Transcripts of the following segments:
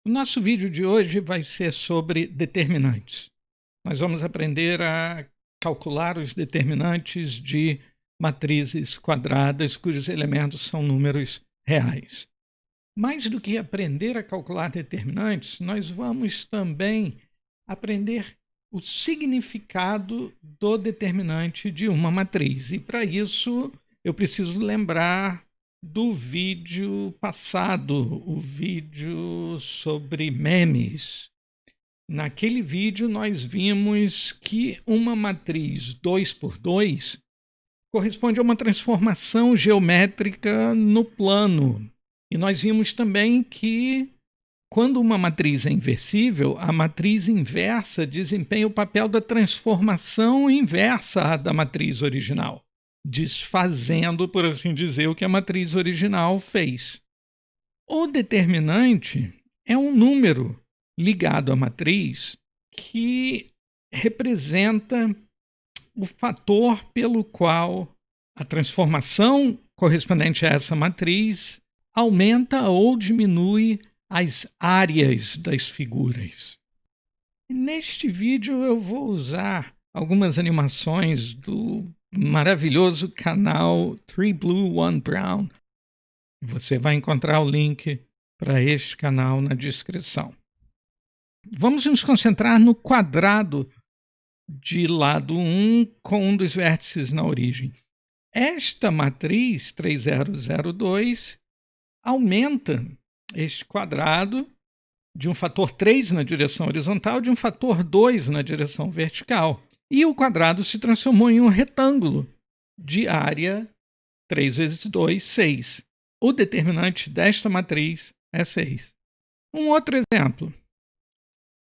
O nosso vídeo de hoje vai ser sobre determinantes. Nós vamos aprender a calcular os determinantes de matrizes quadradas cujos elementos são números reais. Mais do que aprender a calcular determinantes, nós vamos também aprender o significado do determinante de uma matriz. E para isso eu preciso lembrar do vídeo passado, o vídeo sobre memes. Naquele vídeo nós vimos que uma matriz 2 por 2 corresponde a uma transformação geométrica no plano. E nós vimos também que quando uma matriz é inversível, a matriz inversa desempenha o papel da transformação inversa da matriz original, desfazendo, por assim dizer, o que a matriz original fez. O determinante é um número ligado à matriz que representa o fator pelo qual a transformação correspondente a essa matriz aumenta ou diminui as áreas das figuras. E neste vídeo eu vou usar algumas animações do maravilhoso canal 3 Blue 1 Brown. Você vai encontrar o link para este canal na descrição. Vamos nos concentrar no quadrado de lado 1 com um dos vértices na origem. Esta matriz 3002 aumenta este quadrado de um fator 3 na direção horizontal, de um fator 2 na direção vertical. E o quadrado se transformou em um retângulo de área 3 vezes 2, 6. O determinante desta matriz é 6. Um outro exemplo.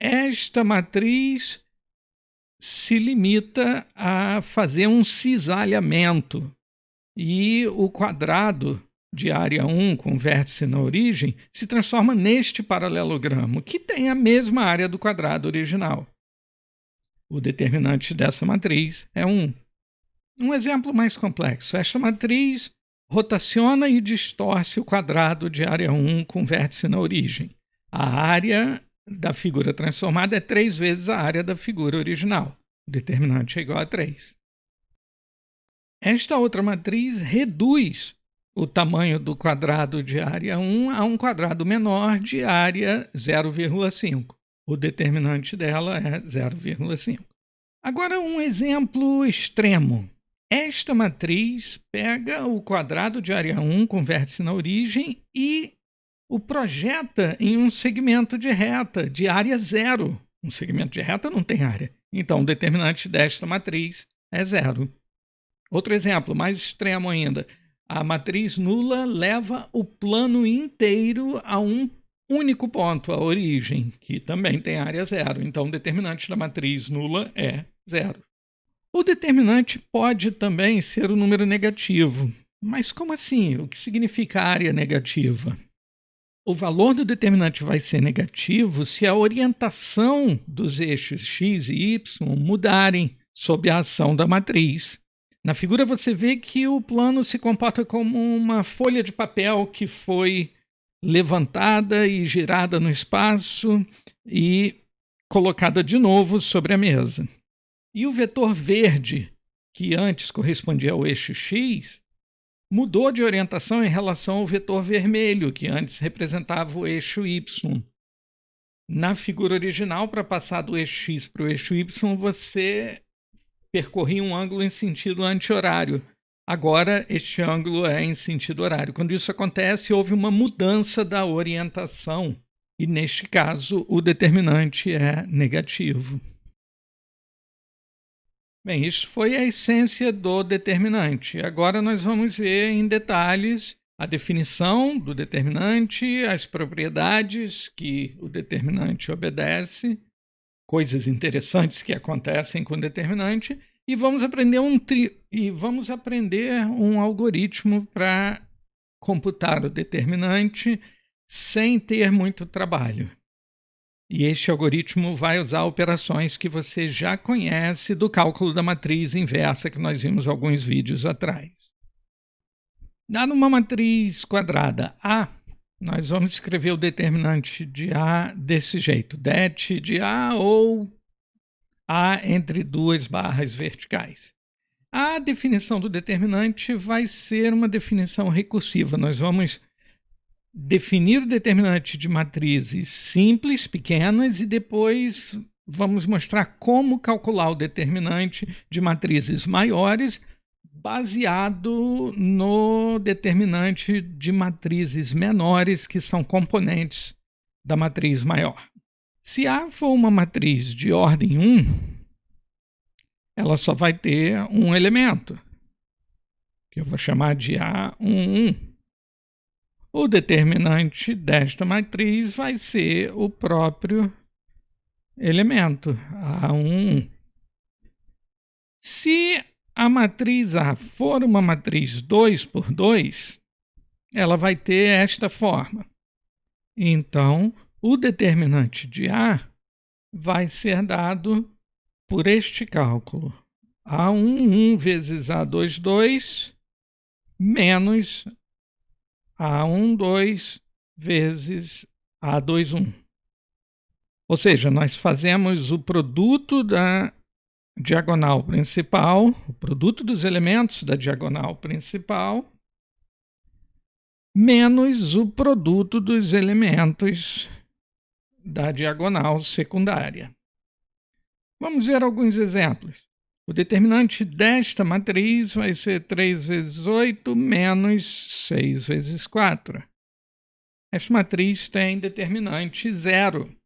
Esta matriz se limita a fazer um cisalhamento. E o quadrado de área 1 com vértice na origem se transforma neste paralelogramo, que tem a mesma área do quadrado original. O determinante dessa matriz é 1. Um exemplo mais complexo. Esta matriz rotaciona e distorce o quadrado de área 1 com vértice na origem. A área da figura transformada é 3 vezes a área da figura original. O determinante é igual a 3. Esta outra matriz reduz o tamanho do quadrado de área 1 a um quadrado menor de área 0,5. O determinante dela é 0,5. Agora, um exemplo extremo. Esta matriz pega o quadrado de área 1 com vértice na origem e o projeta em um segmento de reta de área 0. Um segmento de reta não tem área. Então, o determinante desta matriz é 0. Outro exemplo, mais extremo ainda. A matriz nula leva o plano inteiro a um único ponto, a origem, que também tem área 0. Então, o determinante da matriz nula é 0. O determinante pode também ser o número negativo. Mas como assim? O que significa área negativa? O valor do determinante vai ser negativo se a orientação dos eixos x e y mudarem sob a ação da matriz. Na figura você vê que o plano se comporta como uma folha de papel que foi levantada e girada no espaço e colocada de novo sobre a mesa. E o vetor verde, que antes correspondia ao eixo x, mudou de orientação em relação ao vetor vermelho, que antes representava o eixo y. Na figura original, para passar do eixo x para o eixo y, você percorria um ângulo em sentido anti-horário. Agora, este ângulo é em sentido horário. Quando isso acontece, houve uma mudança da orientação. E, neste caso, o determinante é negativo. Bem, isso foi a essência do determinante. Agora nós vamos ver em detalhes a definição do determinante, as propriedades que o determinante obedece, coisas interessantes que acontecem com o determinante, e vamos aprender um algoritmo para computar o determinante sem ter muito trabalho. E este algoritmo vai usar operações que você já conhece do cálculo da matriz inversa que nós vimos alguns vídeos atrás. Dada uma matriz quadrada A, Nós vamos escrever o determinante de A desse jeito, det de A ou A entre duas barras verticais. A definição do determinante vai ser uma definição recursiva. Nós vamos definir o determinante de matrizes simples, pequenas, e depois vamos mostrar como calcular o determinante de matrizes maiores, baseado no determinante de matrizes menores, que são componentes da matriz maior. Se A for uma matriz de ordem 1, ela só vai ter um elemento, que eu vou chamar de A11. O determinante desta matriz vai ser o próprio elemento, A11. Se a matriz A for uma matriz 2 por 2, ela vai ter esta forma. Então, o determinante de A vai ser dado por este cálculo. A11 vezes A22 menos A12 vezes A21. Ou seja, nós fazemos o produto da diagonal principal, o produto dos elementos da diagonal principal, menos o produto dos elementos da diagonal secundária. Vamos ver alguns exemplos. O determinante desta matriz vai ser 3 vezes 8 menos 6 vezes 4. Esta matriz tem determinante 0.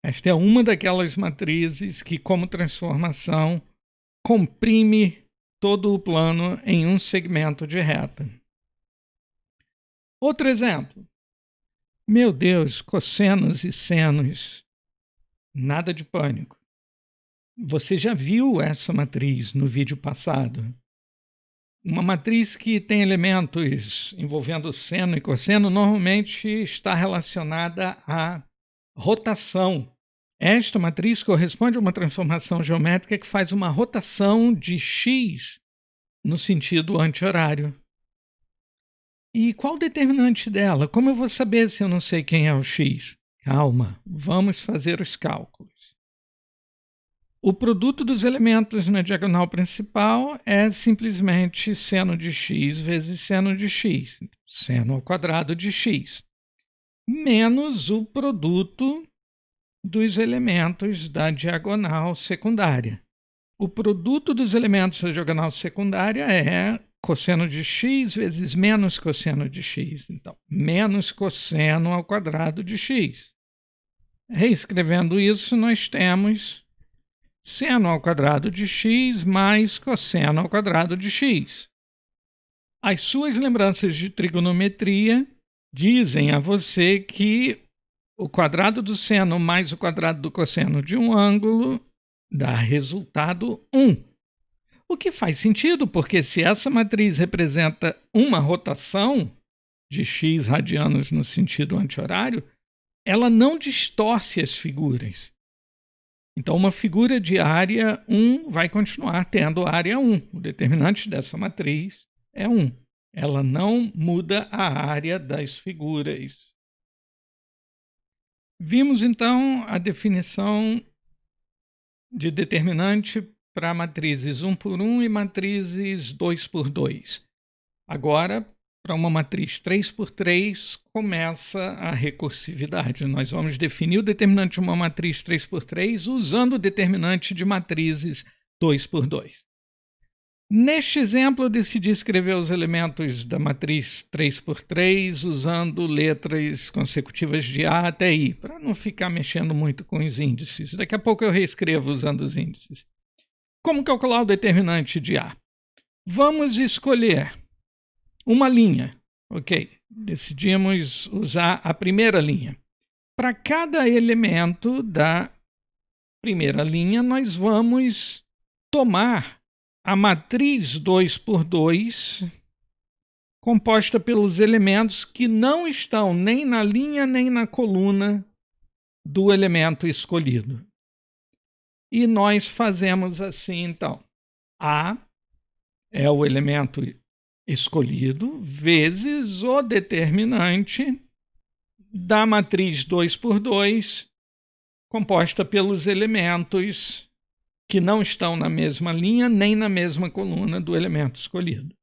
Esta é uma daquelas matrizes que, como transformação, comprime todo o plano em um segmento de reta. Outro exemplo. Meu Deus, cossenos e senos. Nada de pânico. Você já viu essa matriz no vídeo passado. Uma matriz que tem elementos envolvendo seno e cosseno normalmente está relacionada à rotação. Esta matriz corresponde a uma transformação geométrica que faz uma rotação de x no sentido anti-horário. E qual o determinante dela? Como eu vou saber se eu não sei quem é o x? Calma, vamos fazer os cálculos. O produto dos elementos na diagonal principal é simplesmente seno de x vezes seno de x, seno ao quadrado de x, menos o produto dos elementos da diagonal secundária. O produto dos elementos da diagonal secundária é cosseno de x vezes menos cosseno de x. Então, menos cosseno ao quadrado de x. Reescrevendo isso, nós temos seno ao quadrado de x mais cosseno ao quadrado de x. As suas lembranças de trigonometria dizem a você que o quadrado do seno mais o quadrado do cosseno de um ângulo dá resultado 1. O que faz sentido, porque se essa matriz representa uma rotação de x radianos no sentido anti-horário, ela não distorce as figuras. Então, uma figura de área 1 vai continuar tendo área 1. O determinante dessa matriz é 1. Ela não muda a área das figuras. Vimos, então, a definição de determinante para matrizes 1 por 1 e matrizes 2 por 2. Agora, para uma matriz 3 por 3, começa a recursividade. Nós vamos definir o determinante de uma matriz 3 por 3 usando o determinante de matrizes 2 por 2. Neste exemplo, eu decidi escrever os elementos da matriz 3 por 3 usando letras consecutivas de A até I, para não ficar mexendo muito com os índices. Daqui a pouco eu reescrevo usando os índices. Como calcular o determinante de A? Vamos escolher uma linha. Ok, decidimos usar a primeira linha. Para cada elemento da primeira linha, nós vamos tomar a matriz 2 por 2, composta pelos elementos que não estão nem na linha nem na coluna do elemento escolhido. E nós fazemos assim, então. A é o elemento escolhido vezes o determinante da matriz 2 por 2, composta pelos elementos que não estão na mesma linha nem na mesma coluna do elemento escolhido.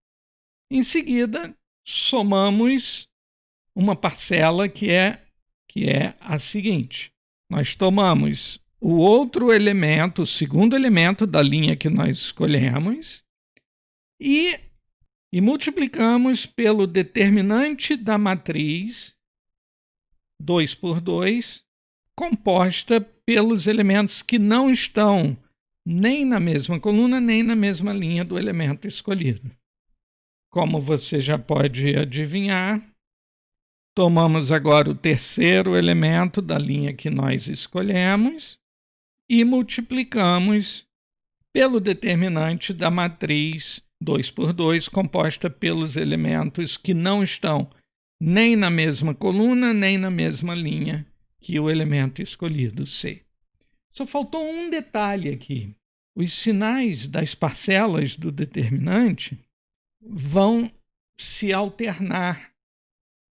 Em seguida, somamos uma parcela que é a seguinte. Nós tomamos o outro elemento, o segundo elemento da linha que nós escolhemos, e multiplicamos pelo determinante da matriz 2 por 2, composta pelos elementos que não estão nem na mesma coluna, nem na mesma linha do elemento escolhido. Como você já pode adivinhar, tomamos agora o terceiro elemento da linha que nós escolhemos e multiplicamos pelo determinante da matriz 2 por 2, composta pelos elementos que não estão nem na mesma coluna, nem na mesma linha que o elemento escolhido, C. Só faltou um detalhe aqui. Os sinais das parcelas do determinante vão se alternar.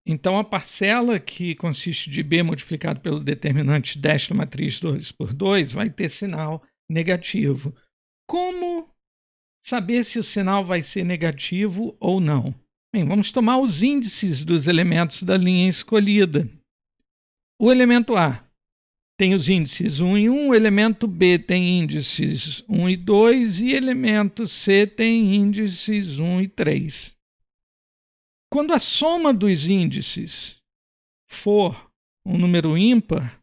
Então, a parcela que consiste de B multiplicado pelo determinante desta matriz 2 por 2 vai ter sinal negativo. Como saber se o sinal vai ser negativo ou não? Bem, vamos tomar os índices dos elementos da linha escolhida. O elemento A tem os índices 1 e 1, o elemento B tem índices 1 e 2 e o elemento C tem índices 1 e 3. Quando a soma dos índices for um número ímpar,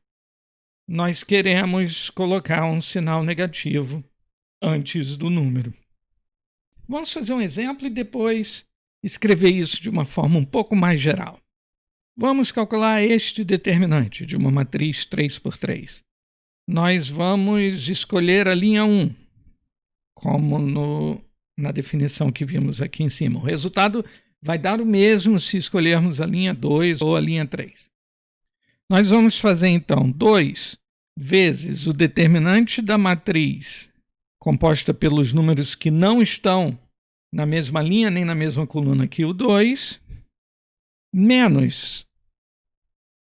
nós queremos colocar um sinal negativo antes do número. Vamos fazer um exemplo e depois escrever isso de uma forma um pouco mais geral. Vamos calcular este determinante de uma matriz 3 por 3. Nós vamos escolher a linha 1, como na definição que vimos aqui em cima. O resultado vai dar o mesmo se escolhermos a linha 2 ou a linha 3. Nós vamos fazer, então, 2 vezes o determinante da matriz, composta pelos números que não estão na mesma linha nem na mesma coluna que o 2, menos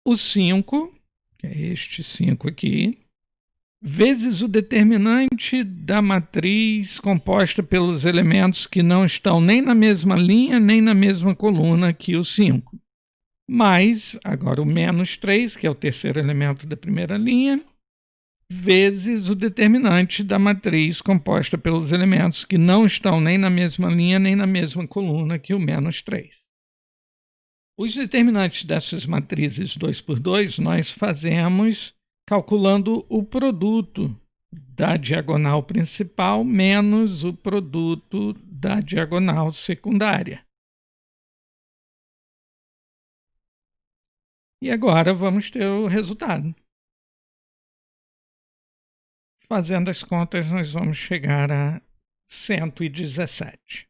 o 5, que é este 5 aqui, vezes o determinante da matriz composta pelos elementos que não estão nem na mesma linha nem na mesma coluna que o 5. Mais, agora o menos 3, que é o terceiro elemento da primeira linha, vezes o determinante da matriz composta pelos elementos que não estão nem na mesma linha nem na mesma coluna que o menos 3. Os determinantes dessas matrizes 2 por 2 nós fazemos calculando o produto da diagonal principal menos o produto da diagonal secundária. E agora vamos ter o resultado. Fazendo as contas, nós vamos chegar a 117.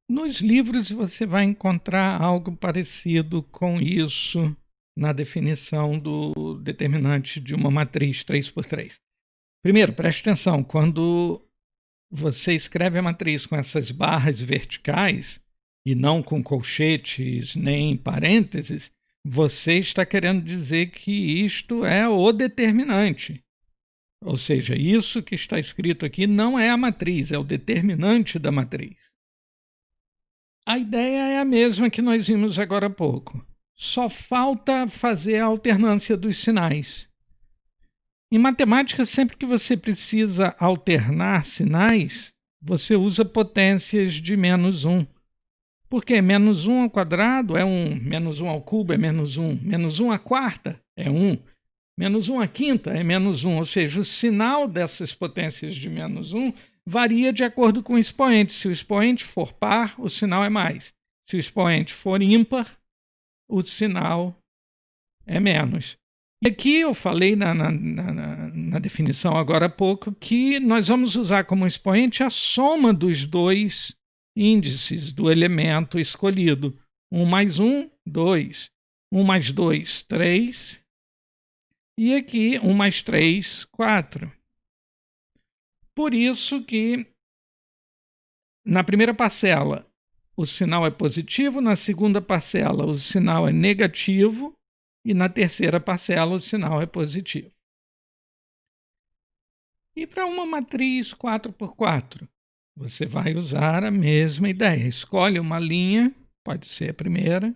Nos livros você vai encontrar algo parecido com isso na definição do determinante de uma matriz 3 por 3. Primeiro, preste atenção, quando você escreve a matriz com essas barras verticais e não com colchetes nem parênteses, você está querendo dizer que isto é o determinante. Ou seja, isso que está escrito aqui não é a matriz, é o determinante da matriz. A ideia é a mesma que nós vimos agora há pouco. Só falta fazer a alternância dos sinais. Em matemática, sempre que você precisa alternar sinais, você usa potências de menos 1. Por quê? Menos 1 ao quadrado é 1, menos 1 ao cubo é menos 1, menos 1 à quarta é 1, menos 1 à quinta é menos 1. Ou seja, o sinal dessas potências de menos 1 varia de acordo com o expoente. Se o expoente for par, o sinal é mais. Se o expoente for ímpar, o sinal é menos. E aqui eu falei na definição agora há pouco que nós vamos usar como expoente a soma dos dois índices do elemento escolhido. 1 mais 1, 2. 1 mais 2, 3. E aqui 1 mais 3, 4. Por isso que na primeira parcela o sinal é positivo, na segunda parcela o sinal é negativo e na terceira parcela o sinal é positivo. E para uma matriz 4x4, você vai usar a mesma ideia. Escolhe uma linha, pode ser a primeira,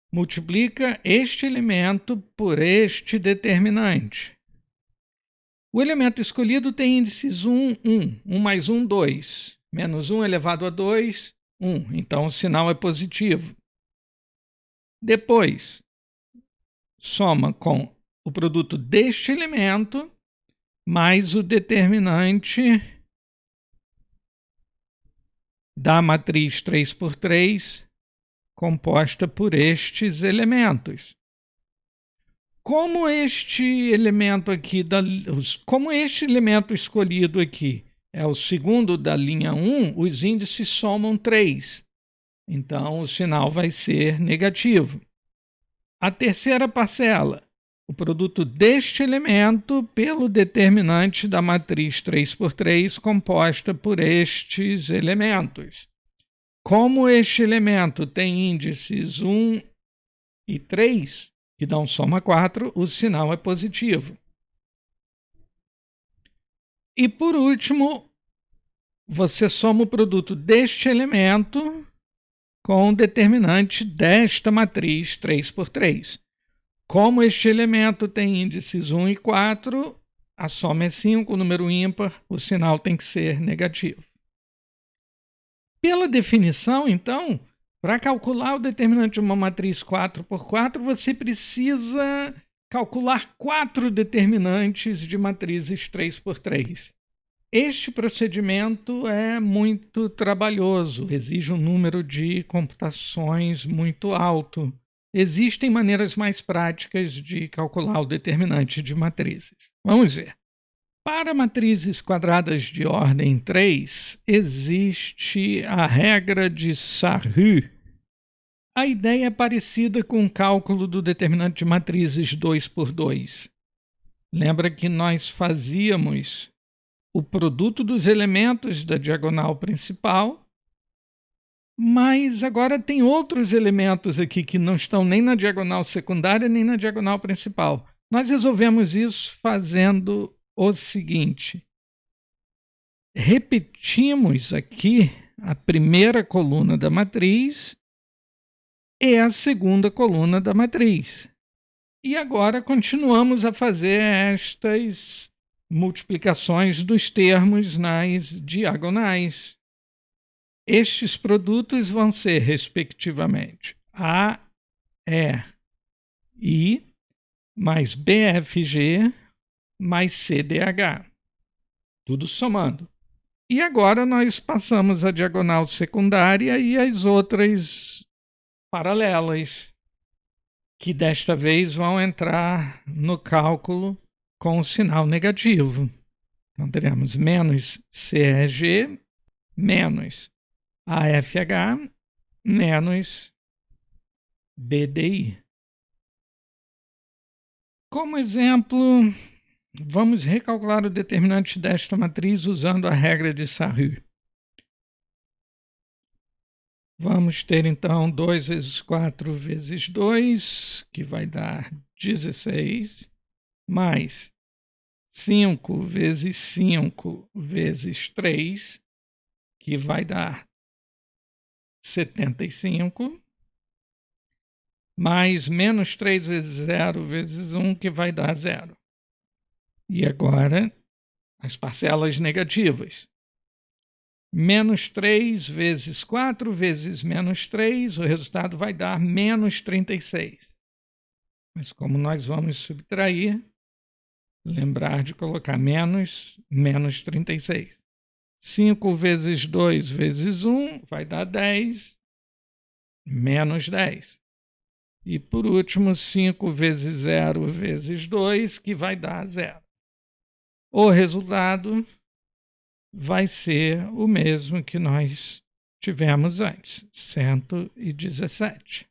multiplica este elemento por este determinante. O elemento escolhido tem índices 1, 1. 1 mais 1, 2. Menos 1 elevado a 2, 1. Então, o sinal é positivo. Depois, soma com o produto deste elemento mais o determinante da matriz 3x3 composta por estes elementos. Como este elemento escolhido aqui é o segundo da linha 1, os índices somam 3. Então, o sinal vai ser negativo. A terceira parcela, o produto deste elemento pelo determinante da matriz 3x3 composta por estes elementos. Como este elemento tem índices 1 e 3, que dão soma 4, o sinal é positivo. E por último, você soma o produto deste elemento com o determinante desta matriz 3x3. Como este elemento tem índices 1 e 4, a soma é 5, o número ímpar, o sinal tem que ser negativo. Pela definição, então, para calcular o determinante de uma matriz 4x4, você precisa calcular 4 determinantes de matrizes 3x3. Este procedimento é muito trabalhoso, exige um número de computações muito alto. Existem maneiras mais práticas de calcular o determinante de matrizes. Vamos ver. Para matrizes quadradas de ordem 3, existe a regra de Sarrus. A ideia é parecida com o cálculo do determinante de matrizes 2x2. Lembra que nós fazíamos o produto dos elementos da diagonal principal, mas agora tem outros elementos aqui que não estão nem na diagonal secundária nem na diagonal principal. Nós resolvemos isso fazendo o seguinte: repetimos aqui a primeira coluna da matriz e a segunda coluna da matriz. E agora continuamos a fazer estas multiplicações dos termos nas diagonais. Estes produtos vão ser, respectivamente, A, E, I, mais BFG, mais CDH. Tudo somando. E agora nós passamos a diagonal secundária e as outras paralelas, que desta vez vão entrar no cálculo com o sinal negativo. Então teremos menos CEG, menos AFH, menos BDI. Como exemplo, vamos recalcular o determinante desta matriz usando a regra de Sarrus. Vamos ter então 2 vezes 4 vezes 2, que vai dar 16, mais 5 vezes 5 vezes 3, que vai dar 75, mais menos 3 vezes 0 vezes 1, que vai dar 0. E agora, as parcelas negativas. Menos 3 vezes 4 vezes menos 3, o resultado vai dar menos 36. Mas como nós vamos subtrair, lembrar de colocar menos 36. 5 vezes 2 vezes 1 vai dar 10, menos 10. E por último, 5 vezes 0 vezes 2, que vai dar 0. O resultado vai ser o mesmo que nós tivemos antes, 117.